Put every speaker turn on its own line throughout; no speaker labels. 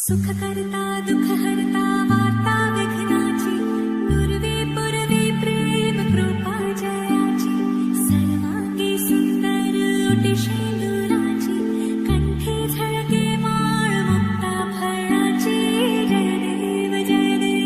सुख करता दुख हरता वार्ता विघ्नाची नुरवी पुरवी प्रेम कृपा जयाची सर्वांगी सुंदर ओटी शेंदुराची कंठी झळके माळ मुक्ता फळाची जय देव जय देव।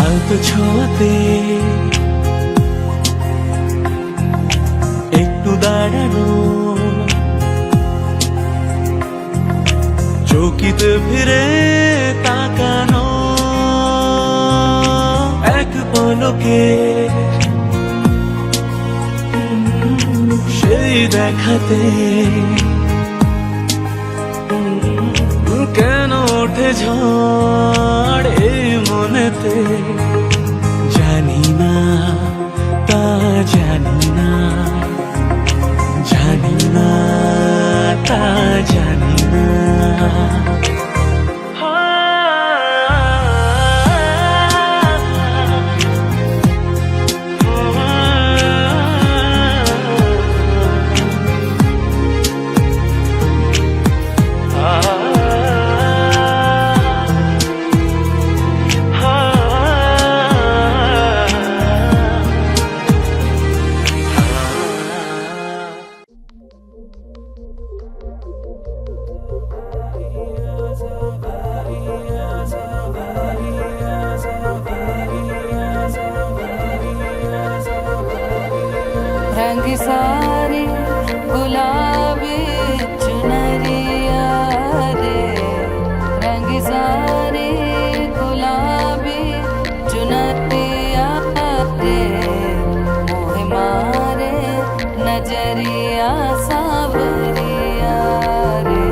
আলতো ছোঁয়াতে একটু দাঁড়ানো, চৌকিতে ফিরে তাকানো, এক পলকে সেই দেখাতে কেন ওঠে ঝড় এই মনেতে, জানি না তা জানি না, জানি না তা জানি না।
रंग सारे गुलाबी चुनरिया रे, रंग सारे गुलाबी चुनरिया रे, मोह मारे नजरिया सावरिया रे,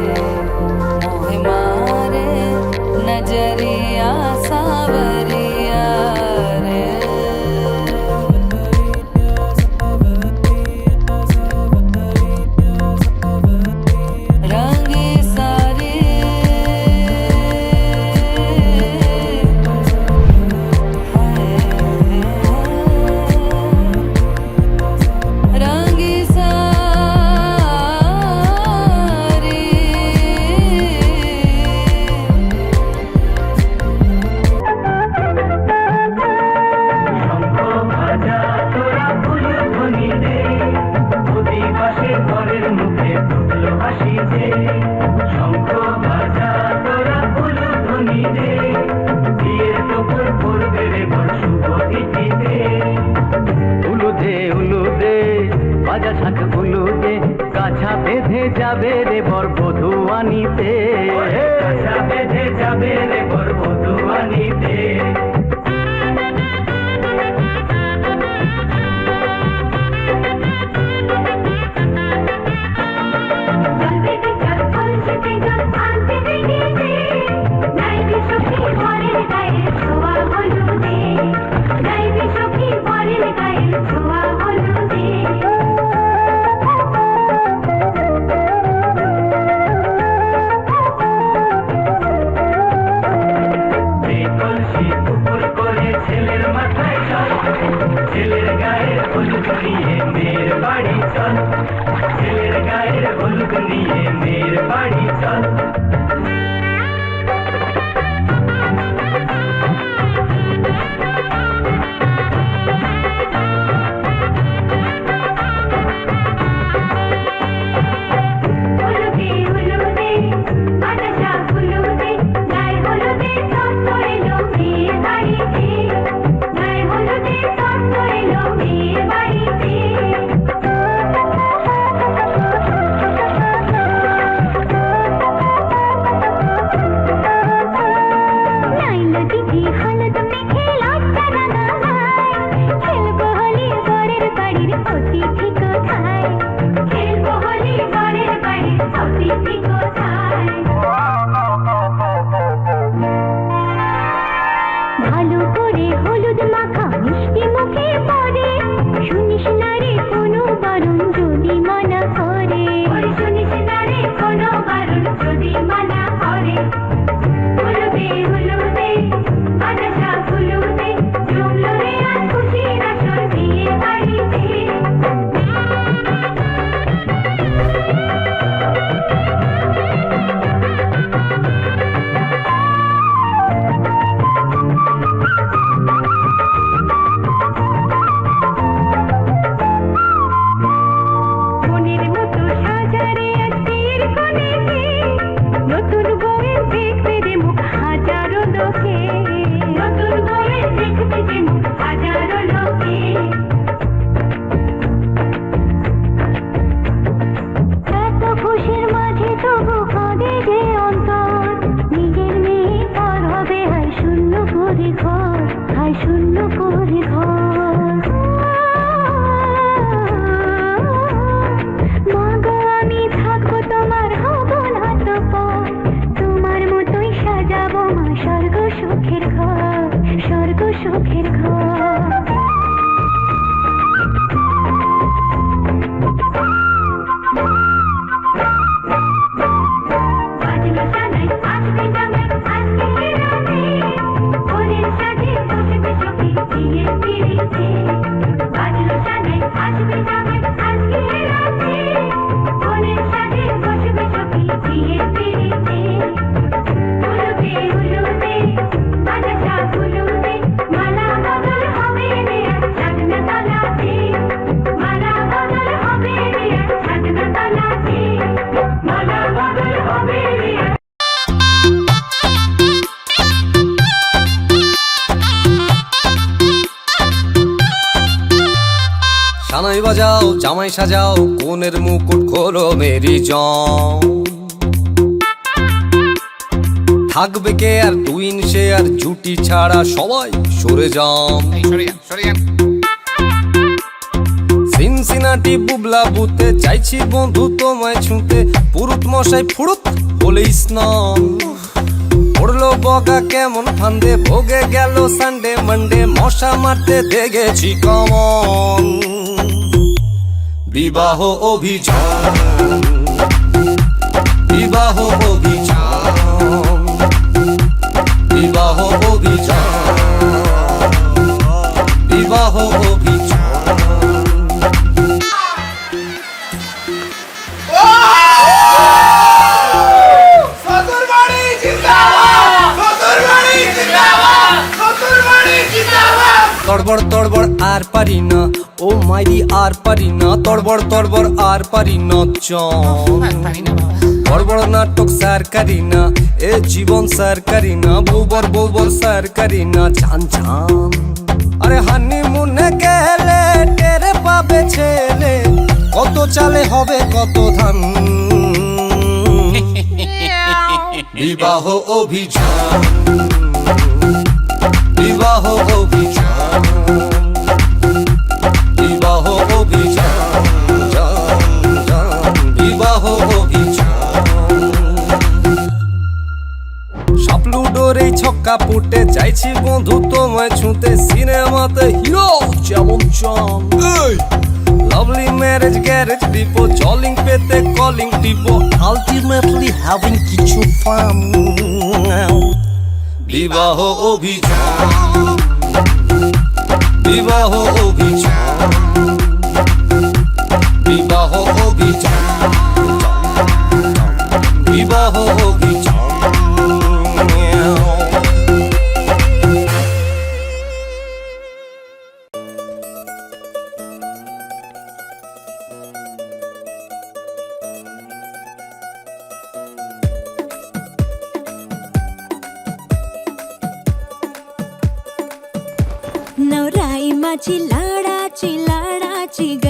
मोह मारे नजरिया सावरिया रे।
বাজা শাক গুলো দে
কাছা বেঁধে যাবে রে বর বধূ আনিতে, কাছা বেঁধে যাবে রে বর বধূ আনিতে। ছেলের গায়ের হলুদ নিয়ে মেয়ের বাড়ি চল, ছেলের গায়ের হলুদ নিয়ে মেয়ের বাড়ি চল।
সানাই বাজাও জামাই সাজাও কোনের মুকুট খোলো মেরি জং, থাকবে কে আর টুইন সে আর জুটি ছাড়া সবাই সরে যাও। সিনসিনাটি বুবলা বুতে চাইছি বন্ধু তোমায় ছুঁতে, পুরুত মশাই ফুরুত হলে স্নান পড়লো বগা কেমন ফান্দে, ভোগে গেল সানডে মানডে মশা মারতে দেখেছি কমন। বিবাহ অভিযান, বিবাহ অভিযান, বিবাহ অভিযান, বিবাহ অভিযান। তড়বড় তড়বড় আর পারি না, ও মাইরি আর পারি না, তড়বড় তড়বড় আর পারি না, বড় নাটক স্যার করি না, এ জীবন স্যার করি না, বউবর বউবর স্যার করি না, জান জান। আরে হানিমুনে গেলে টেরে পাবে ছেলে, কত চালে হবে কত ধান। বিবাহ অভিযান, বিবাহ অভিযান, বিবাহ অভিযান, যান যান বিবাহ অভিযান। সাপলুডোর এই ছক্কা পুটে চাইছি বন্ধু তোমায় ছুঁতে, সিনেমাতে হিরো যেমন চান। লাভলি ম্যারেজ গ্যারেজ ডিপো, জলিং পেতে কলিং টিপো, আলটিমেটলি হ্যাভিং কিছু ফান। বিবাহ অভিযান, বিবাহ অভিযান, বিবাহ অভিযান, বিবাহ অভিযান।
नवराई माझी लाडाची ग,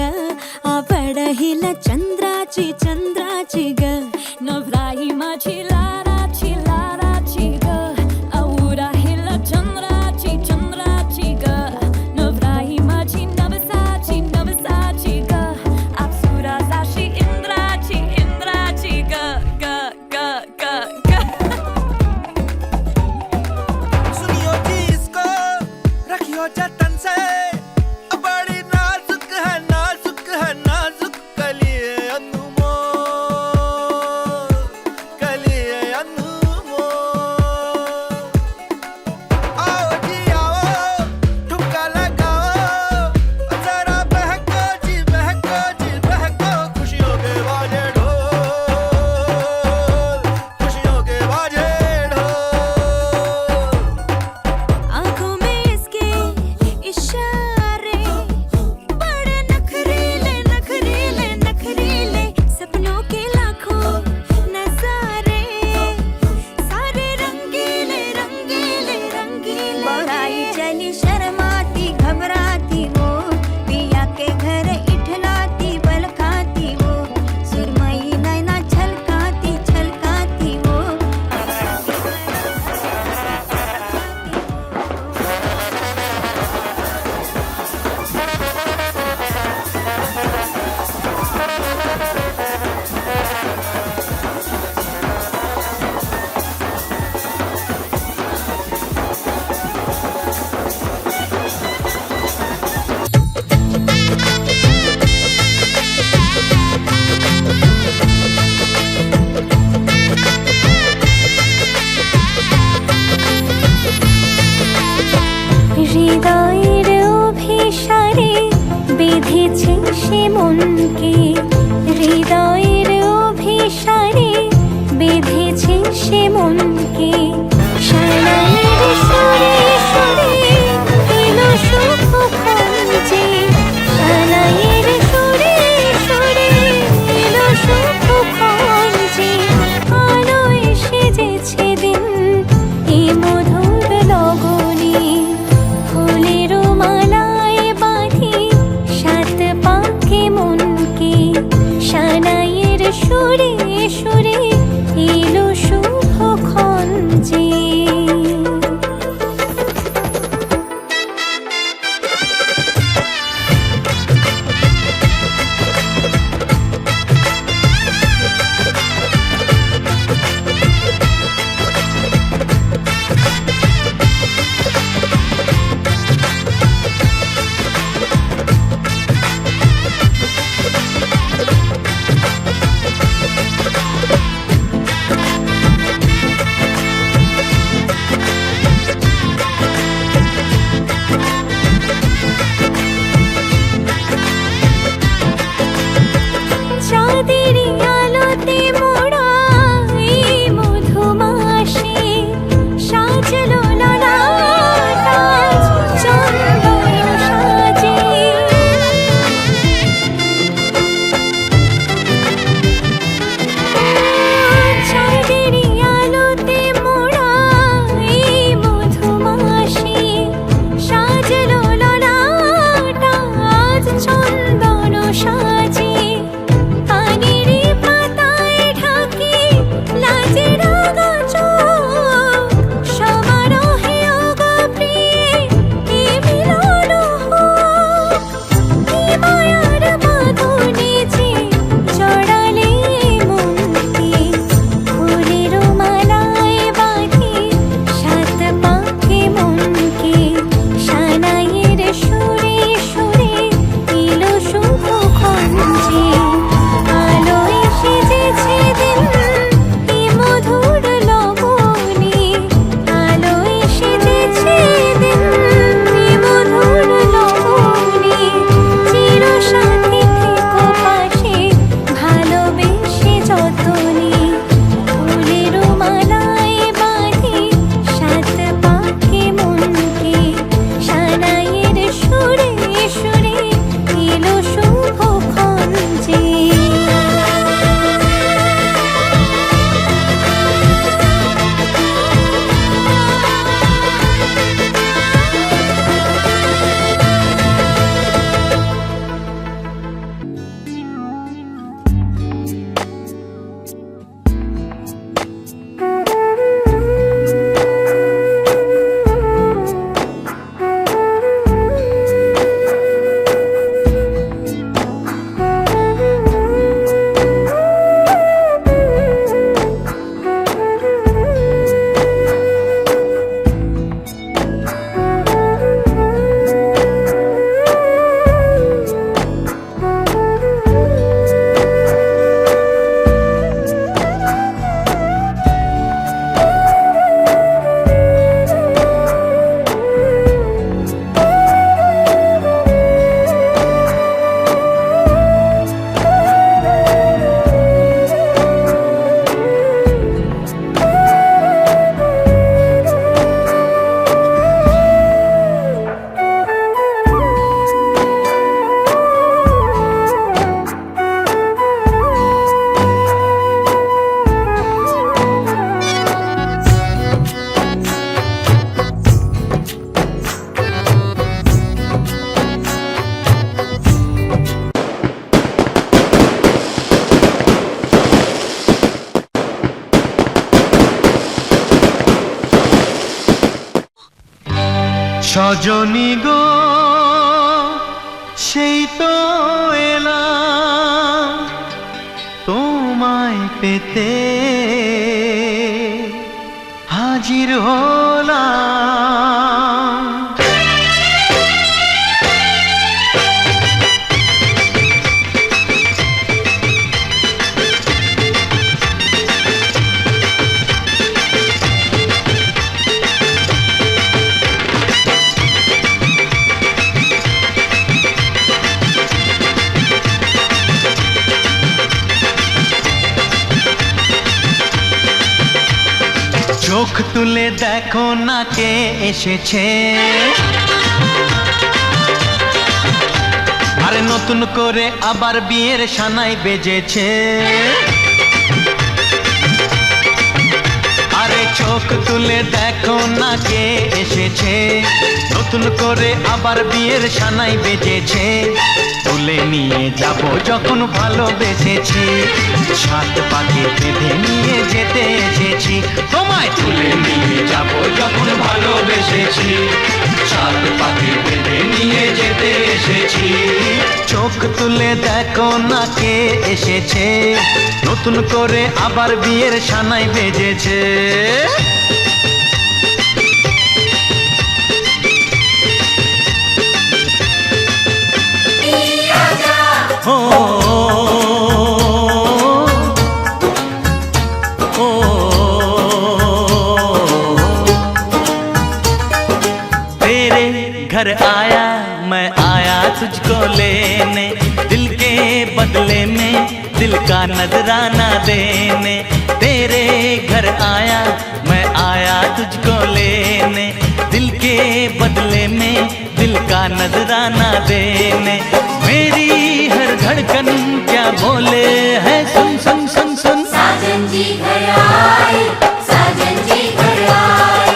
आवड हिला चंद्राची ग. नवराई माझी लाडाची ग, आवडा हिला चंद्राची ग. नवराई माझी नवसाची ग, अप्सरा जाशी इंद्राची ग ग ग ग ग.
सुनियो जी इसको, रखियो जतन से, बड़ी नाजुक है नाजुक कलिए अनमोल, कलिए अनमोल. आओ जी आओ, ठुमका लगाओ, जरा बहको जी बहको, खुशियों के बाजे ढोल, खुशियों के बाजे ढोल.
आँखों में इसके इशारे, बड़े नखरीले, सपनों के लाखों नजारे, सारे रंगीले. बड़ाई चली शर्माती घबराती वो, पिया के घर इठलाती बल खाती वो, सुरमई नैना छलकाती वो. হৃদয়ের অভিসারে বেঁধেছে সে মনকে, হৃদয়ের অভিসারে বেঁধেছে সে মনকে. সারাইয়ের সুরে সুরে এলো শুভ খঞ্জে, সারাইয়ের সুরে সুরে এলো শুভ খঞ্জে. আলোয় সেজেছে দিন এ মধুর লগনে, ফুলের মালায় বাঁধি সাত পাকে মনকে. সানাইয়ের সুরে সুরে এলো শুভ খঞ্জে.
সজনী গো সেই তো এলাম তোমায় পেতে হাজির হলাম। চোখ তুলে দেখো না কে এসেছে, আরে নতুন করে আবার বিয়ের সানাই বেজেছে। আরে চোখ তুলে দেখো না কে এসেছে, নতুন করে আবার বিয়ের সানাই বেজেছে। তুলে নিয়ে যাব যখন ভালোবেসেছি, সাত পাকে বেঁধে নিয়ে যেতে এসেছি। তোমায় তুলে নিয়ে যাব যখন ভালোবেসেছি, সাত পাকে বেঁধে নিয়ে যেতে এসেছি। চোখ তুলে দেখো না কে এসেছে, নতুন করে আবার বিয়ের সানাই বেজেছে। तेरे घर आया मैं आया तुझको लेने, दिल के बदले में दिल का नजराना देने। तेरे घर आया मैं आया तुझको लेने, दिल के बदले में दिल का नजराना देने। मेरी हर धड़कन क्या बोले है, सुन सुन सुन सुन।
साजन जी घर आए, साजन जी घर आए,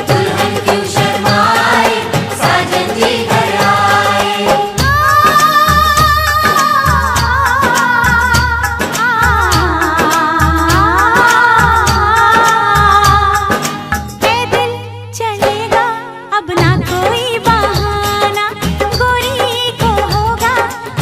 दुल्हन क्यों शर्माए, साजन जी घर आए।
पैदल चलेगा अब ना कोई बहाना, गोरी को होगा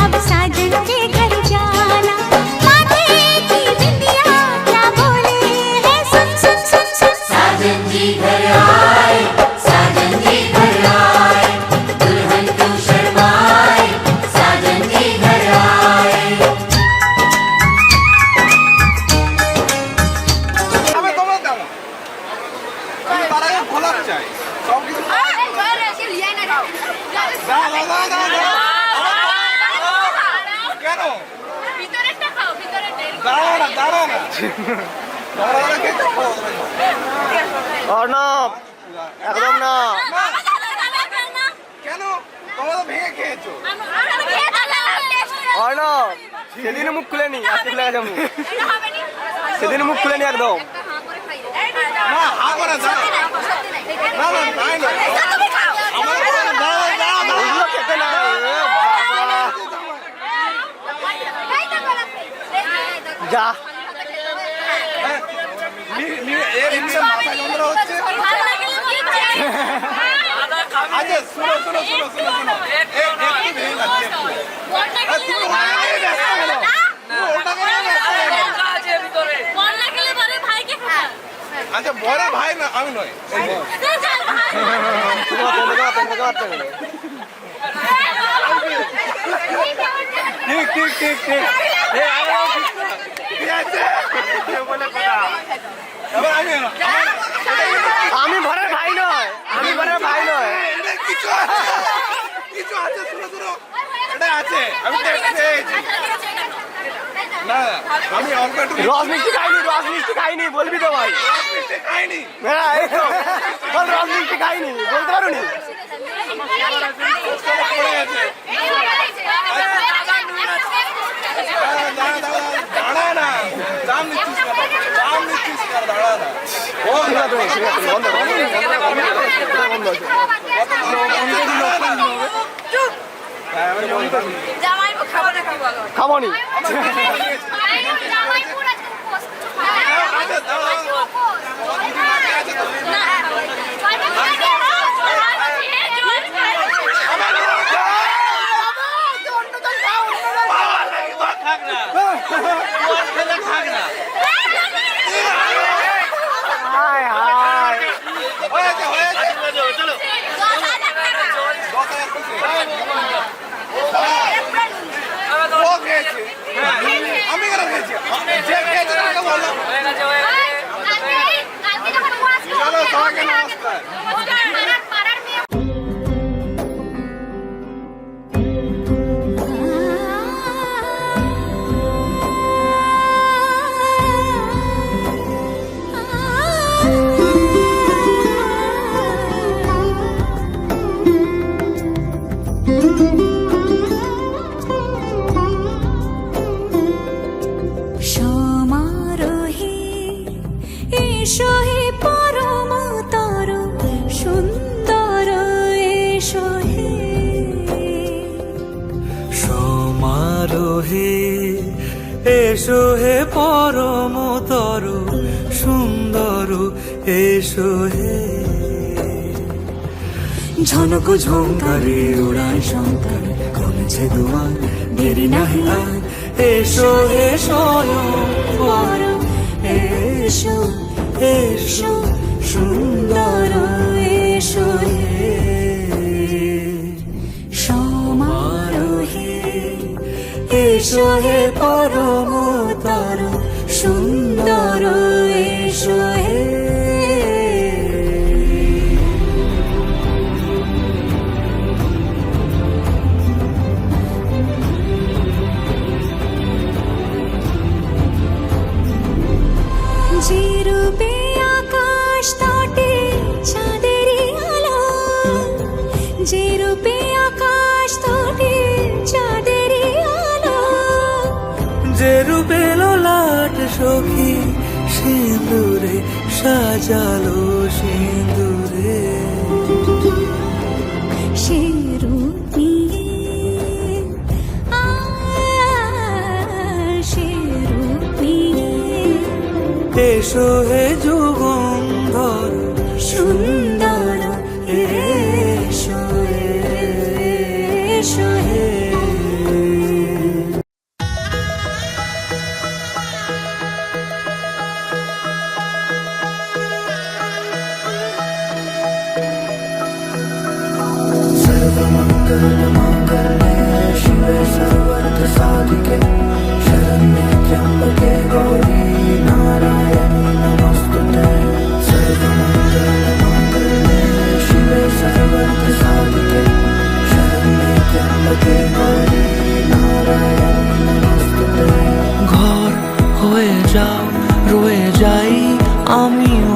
अब साजन के घर जाना। माथे की बिंदिया क्या बोले है, सुन सुन सुन सुन।
साजन जी घर आए, साजन जी घर आए, दुल्हन क्यों शर्माए, साजन जी घर आए।
আমি তোমার দাঁড়া আমি তার আগে গোলাপ চাই সব কিছু কেন দাঁড়া না দাঁড়া না
অর্ণব একদম না।
কেন তোমরা তো ভেঙে খেয়েছো
অর্ণব সেদিন মুখ খুলেনি, আজকে খুলে গেছে মুখ। সেদিন মুখ খুলেনি একদম।
না হা করে দাঁড়া না না তাই না আমার
ওগুলো খেতে না। যা
এর ইচ্ছে মাথা যন্ত্রণা হচ্ছে। আচ্ছা শোনো শোনো শোনো শোনো শোনো একটু ভেঙে যাচ্ছে একটু। তুমি ওটা নিয়ে ব্যস্ত কেন? তুমি ওটা নিয়ে ব্যস্ত কেন? আচ্ছা বড় ভাই না আমি নয় এই যে। ঠিক ঠিক ঠিক ঠিক ঠিক আছে বলে কথা এবার আমি এলো।
আমি ঘরের ভাই নয়, আমি ঘরের ভাই নয়।
এটা কিছু আছে কিছু আছে শুনো শুনো এটা আছে আমি দেখতে পেয়েছি। না আমি অল্প একটু
রস মিষ্টি খাইনি, রস মিষ্টি খাইনি বলবি তো ভাই।
মিষ্টি খাইনি।
হ্যাঁ এই তো বল, রস মিষ্টি খাইনি বলতে পারো নি।
পড়ে গেছে। দাঁড়া না দাম নিচ্ছিস কেন? দাম নিচ্ছিস কেন? দাঁড়া না ও
ঠিক আছে ঠিক আছে, বন্ধ বন্ধ বন্ধ আছে। খাবো নি।
সমারোহে এসো হে পরম তর সুন্দর এসো হে
সমারোহে এসো হে পরমতর সুন্দর এসো হে ঝনক ঝঙ্কারে উড়ায় শঙ্কর কমেছে দুয়ার দেরি নাহি আর এসো হে স্বয়ং
পরম এসো
এসো সুন্দর
এসো হে সমারোহে
এসো হে পরমতর সুন্দর
এসো হে যে রূপে আকাশ তটে চাঁদেরই আলো যে রূপে আকাশ তটে চাঁদেরই আলো
যে রূপে লোলাট সখী সিঁদুরে সাজালো সিঁদুরে
সে রূপ নিয়ে সে রূপ নিয়ে
এসো হে যুগন্ধর
সুন্দর এসো এসো হে
शिवे सर्वर्थ साधिके शरण्ये त्र्यंबके गौरी नारायणी नमस्तुते सर्वमंगलमांगल्ये शिवे सर्वर्थ साधिके शरण्ये त्र्यंबके गौरी नारायणी नमस्तुते ঘর হয়ে যাও রয়ে যাই আমিও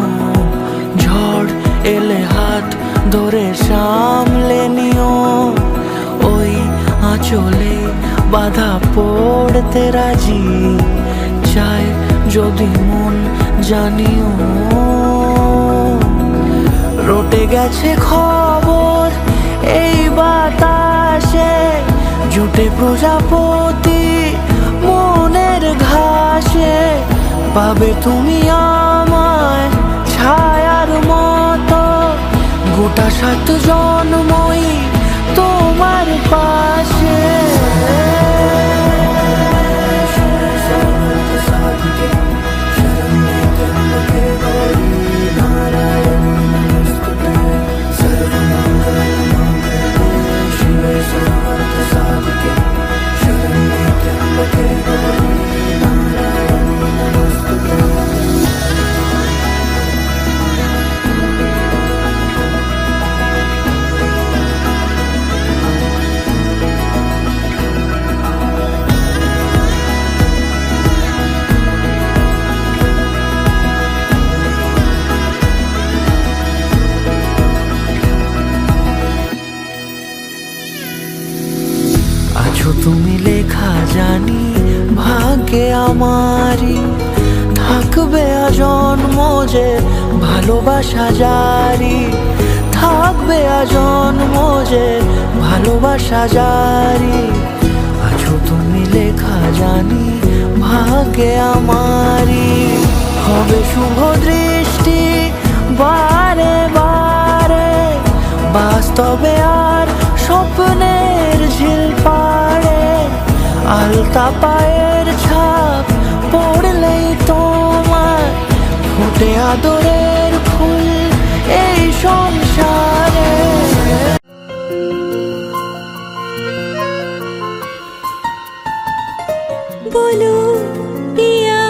ঝড় এলে হাত ধরে সামলে নিও ওই আঁচলে বাধা পড়তে রাজি চায় যদি মন জানিও রটে গেছে খবর এই বাতাসে জুটে প্রজাপতি মনের ঘাসে পাবে তুমি আমায় ছায়ার মতো গোটা 7 জন্মই তোমার পাশে আছো তুমি লেখা জানি ভাগ্যে আমারই থাকবে আজন্ম যে ভালোবাসা জারি থাকবে আজন্ম যে ভালোবাসা জারি আছো তুমি লেখা জানি ভাগ্যে আমারই হবে শুভ দৃষ্টি বারে বারে বাস্তবে আর স্বপ্নের ঝিল পাড়ে আলতা পায়ের ছাপ পড়লেই তোমার ফুটে আদরের ফুল এই সংসারে
बोलो पिया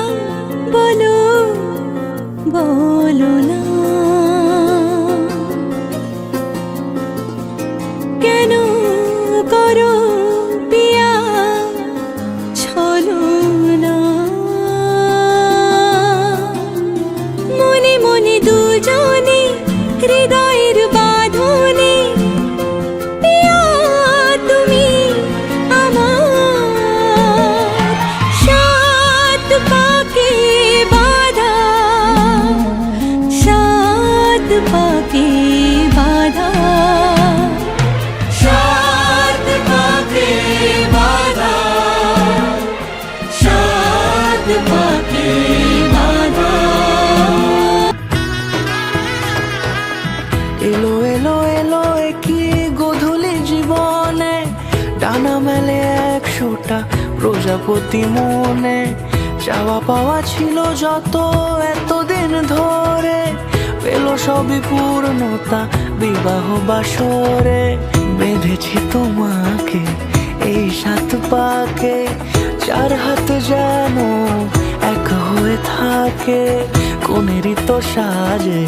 প্রজাপতি মনে চাওয়া পাওয়া ছিল যত এতদিন ধরে, পেল সবই পূর্ণতা বিবাহ বাসরে। বেঁধেছি তোমাকে এই 7 পাকে, 4 হাত যেন এক হয়ে থাকে। কোনেরই তো সাজে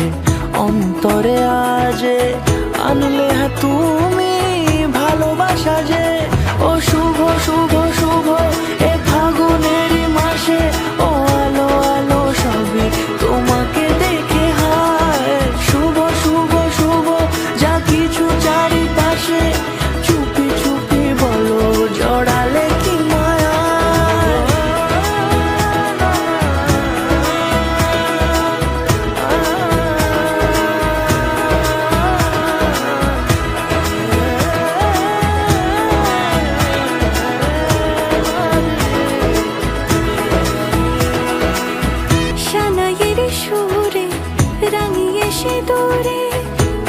অন্তরে আজে, আনলে হ্যাঁ তুমি ভালোবাসা যে। ও শুভ শুভ শুভ এ ফাগুনেরই মাসে, ও আলো আলো সবই তোমাকে দেখে হায়। শুভ শুভ শুভ যা কিছু চারিপাশে, চুপি চুপি বলো জড়ালে কি মায়া।
শানাইয়ের সুরে রাঙিয়ে সে দূরে,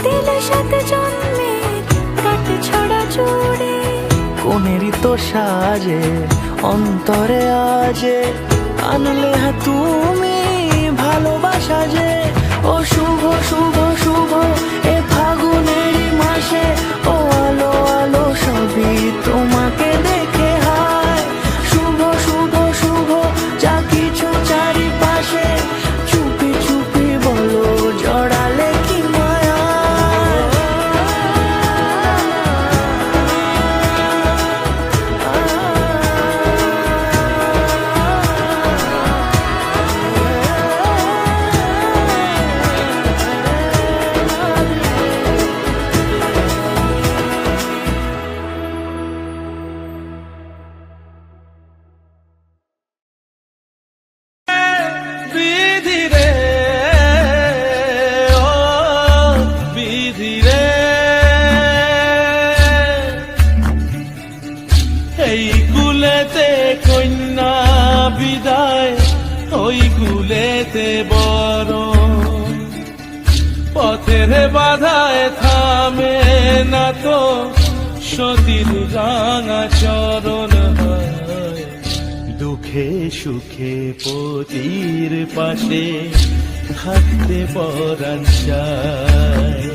দিল 7 জন্মের কাট ছড়া জুড়ে।
কোনেরই তো সাজে অন্তরে আজে, আনলে হ্যাঁ তুমি ভালোবাসা যে। ও শুভ শুভ শুভ এ ফাগুনেরই মাসে, ও আলো আলো সবই তোমাকে দেখে হায়। শুভ শুভ শুভ যা কিছু চারিপাশে, চুপি চুপি বলো জড়ালে কি মায়া।
বিধি রে ও বিধি রে, এই কুলেতে কন্যা বিদায়, ওই কুলেতে বড়। পথের বাধায় থামে না তো সতীর রাঙা চরণ হয়। দুঃখে সুখে পতির পাশে থাকতে পরাণ চায়।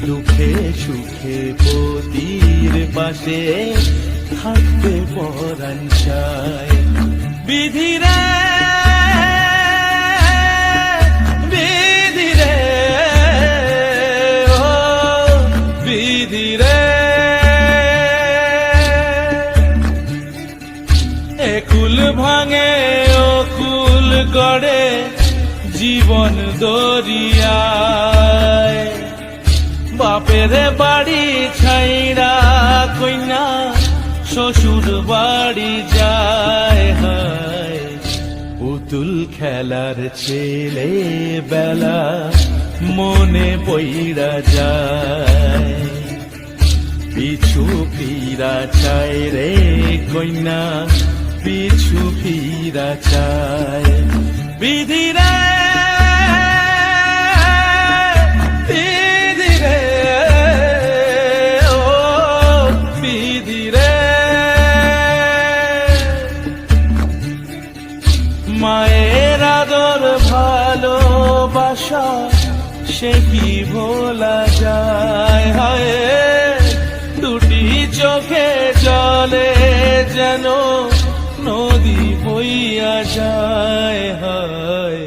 দুঃখে সুখে পতির পাশে থাকতে পরাণ চায়। বিধি রে বিধি রে ও বিধি রে, একুল ভাঙে ও কুল গড়ে জীবন দরিয়ায়। বাপের বাড়ি ছাইড়া কইনা শ্বশুর বাড়ি যায় হায়। পুতুল খেলার ছেলে বেলা মনে পইড়া যায়। পিছু ফিরা চায় রে কন্যা, পিছু ফিরা চায়। বিধি রে বিধি রে ও বিধি রে, মায়ের আদর ভালোবাসা সে কি ভোলা যায়। হায় দুটি চোখে জলে যেন নদী বইয়া যায়। হায়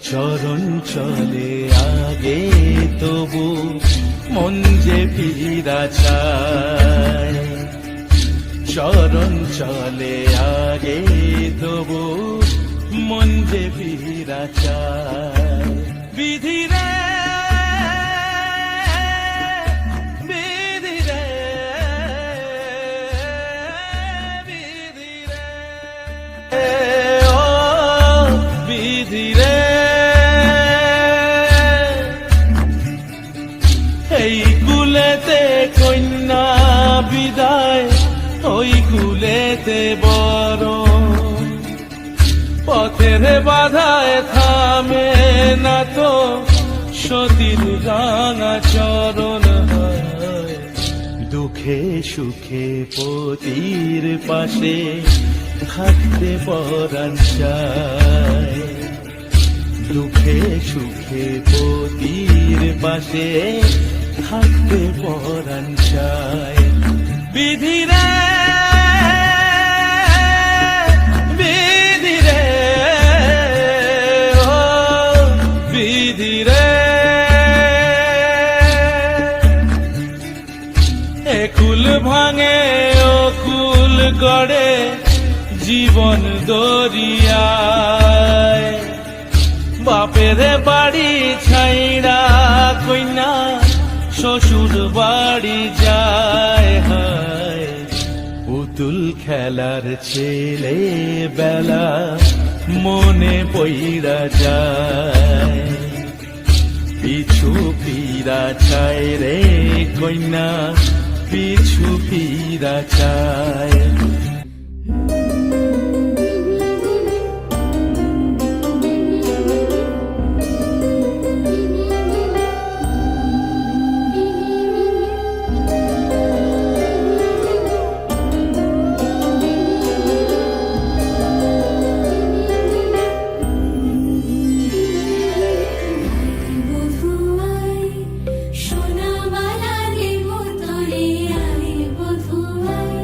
চরণ চলে আগে তবু মন যে ফিরা চায়। চরণ চলে আগে তবু মন যে ফিরা চায়। বিধি রে বিধি রে বিধি রে ও বিধি রে, এই কুলেতে কন্যা বিদায়, ওই কুলেতে বড়। পথের বাধায় থামে না তো সতীর রাঙা চরণ হয়। দুঃখে দুঃখে সুখে পতির পাশে থাকতে পরাণ চায়, দুঃখে সুখে পতির পাশে থাকতে পরাণ চায়। বিধিরে বিধিরে ও বিধিরে, একুল ভাঙে ও কুল গড়ে জীবন দরিয়ায়, বাপের বাড়ি ছাইড়া কইনা শ্বশুর বাড়ি যায়, হায় পুতুল খেলার ছেলে বেলা মনে পইরা যায়, পিছু ফিরা চায় রে কইনা পিছু ফিরা চায়।
বধুয়াই সোনা মালা দেব তোরে, আয় বধুয়াই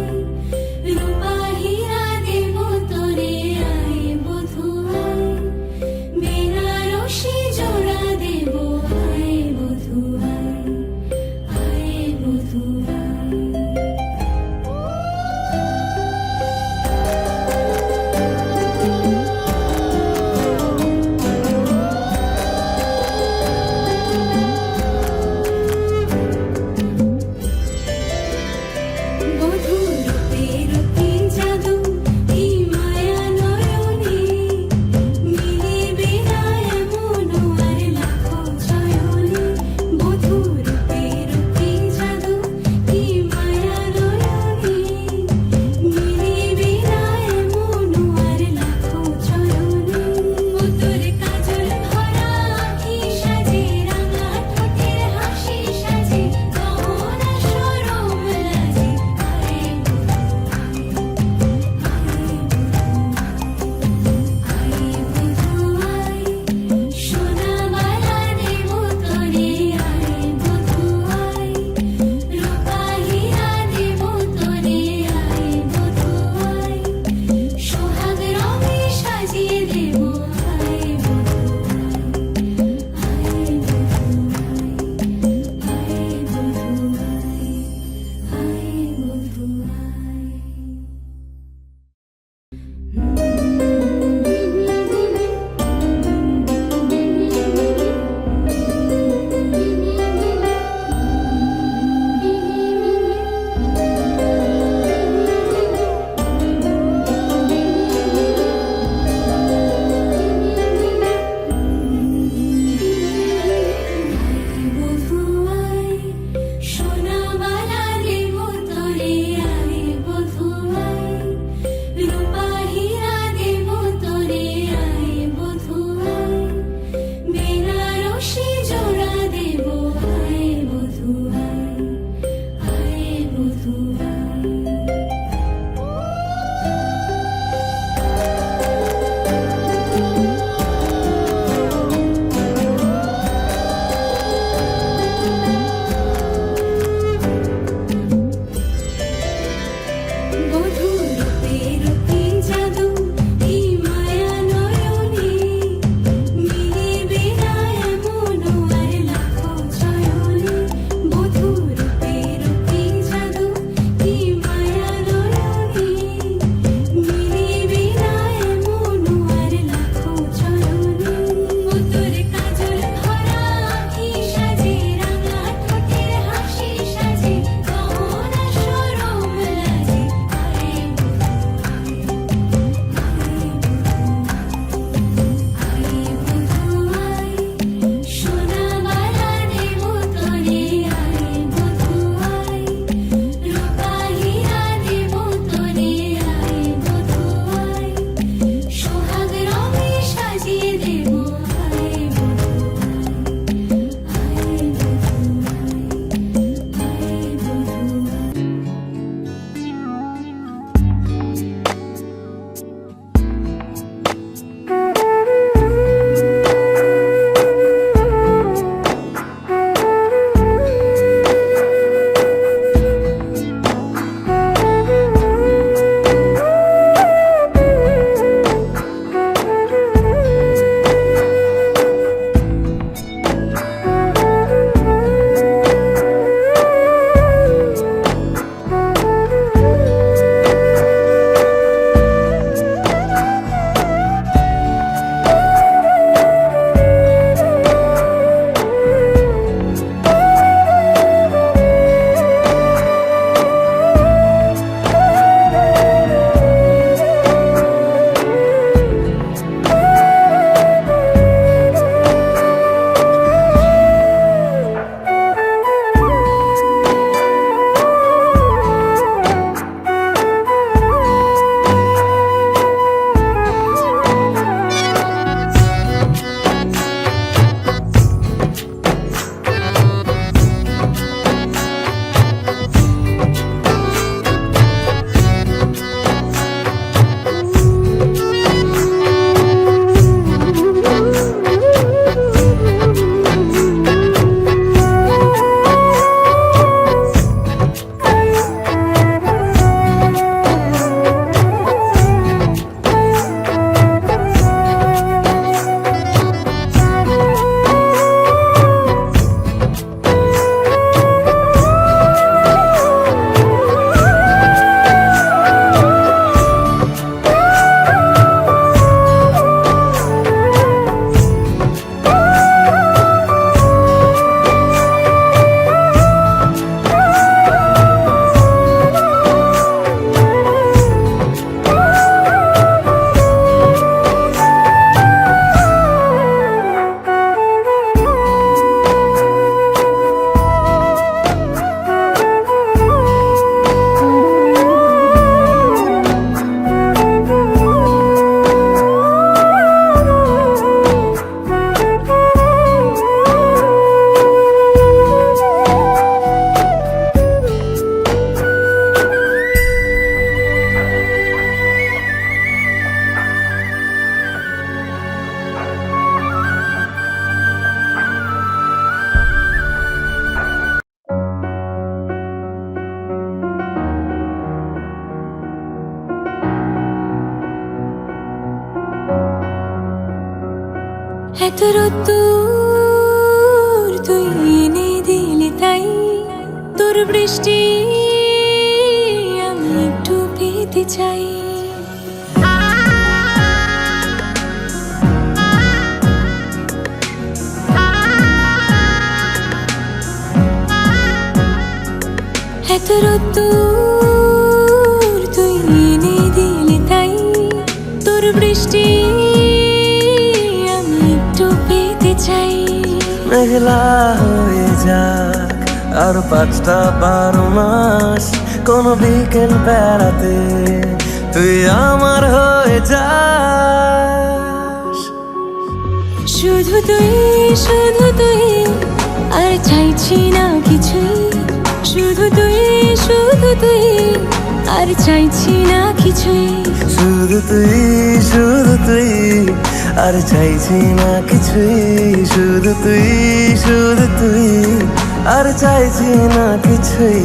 এত রোদ্দুর তুই এনে দিলি তাই তোর বৃষ্টি আমি একটু পেতে চাই। এত রোদ্দুর তুই এনে দিলি তাই তোর বৃষ্টি আমি একটু পেতে চাই।
মেঘলা হয়ে যাক আর 5টা-12 মাস, কোনো বিকেল বেড়াতে তুই আমার হয়ে যাস।
শুধু তুই আর চাইছি না কিছুই, শুধু তুই আর চাইছি না কিছুই।
শুধু তুই আর চাইছি না কিছুই, শুধু তুই আর চাইছি না কিছুই।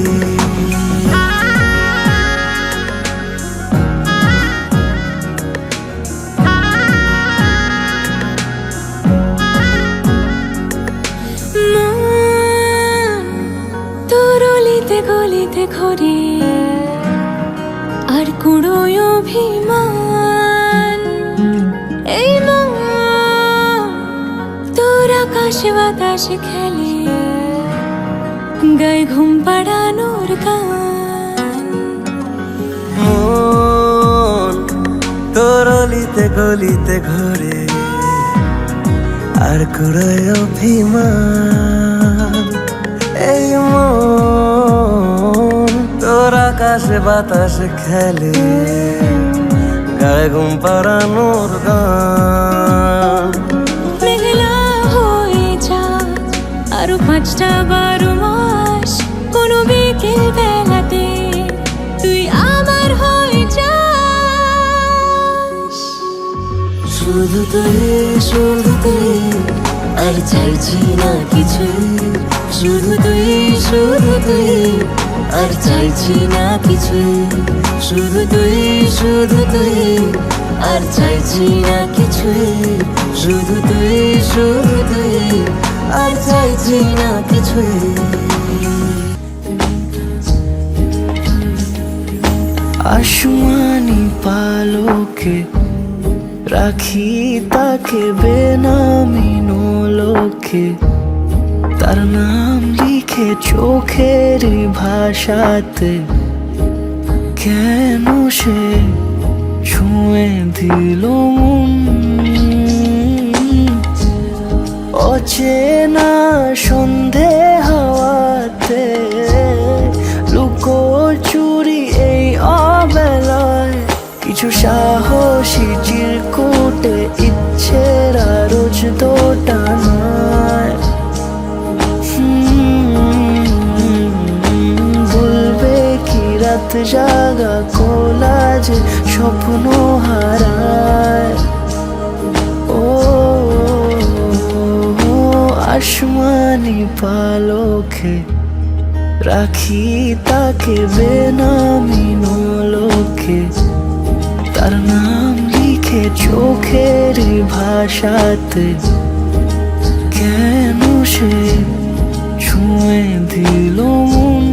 তোর অলিতে গলিতে ঘরে আর কুড়োয় অভিমান, এই মন তোর আকাশে বাতাসে খেলে গায়ে ঘুম পাড়ানোর গান।
মন তোর অলিতে গলিতে ঘরে আর কুড়োয় অভিমান, এই মন তোর আকাশে বাতাসে খেলে গায়ে ঘুম পাড়ানোর গান।
মেঘলা হয়ে যাক আরো 5টা-12 মাস, কোনো বিকেল বেলাতে তুই আমার হয়ে যাস।
শুধু তুই আর চাইছি না কিছুই, শুধু তুই আর চাইছি না কিছুই, শুধু তুই আর চাইছি না কিছুই, শুধু তুই আর চাইছি না কিছুই। আসমানি পালকে রাখি তাকে বেনামি নোলকে, তার নাম লিখে চোখের ভাষাতে কেন সে ছুঁয়ে দিল মন। অচেনা সন্ধে হাওয়াতে লুকোচুরি এই অবেলায়, কিছু সাহসী চিরকুটে ইচ্ছের রোজ দোটানায়। বলবে কি রাত জাগা কোলাজে স্বপ্ন হারায়। ও আসমানি পালকে রাখি তাকে বেনামি নোলকে, তার নাম লিখে চোখের ভাষাতে কেন সে ছুঁয়ে দিল মন।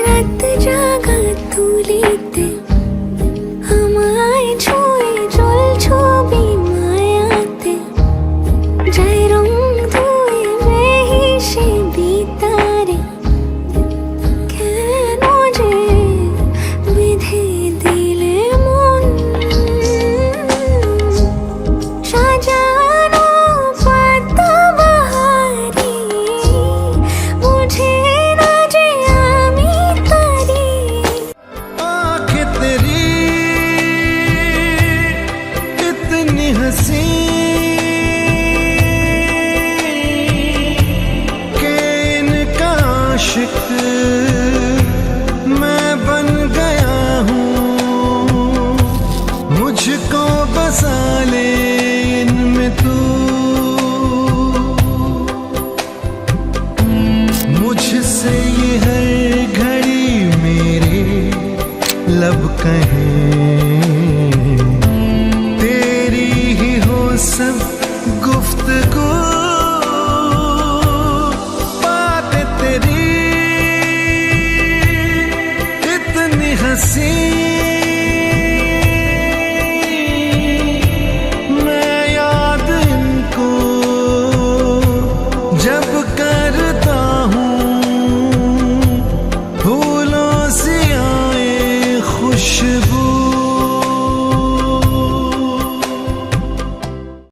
রাত জাগা তুলিতে আমায় ছুঁয়ে জল ছবি মায়াতে যাই রং ধুয়ে বেহিসে বিতারে, কেন যে বেঁধে দিলে মন। সাজানো পাতাবাহারি বুঝে না যে আমি তারি।
आँख
कहें तेरी ही हो सब गुफ्तगू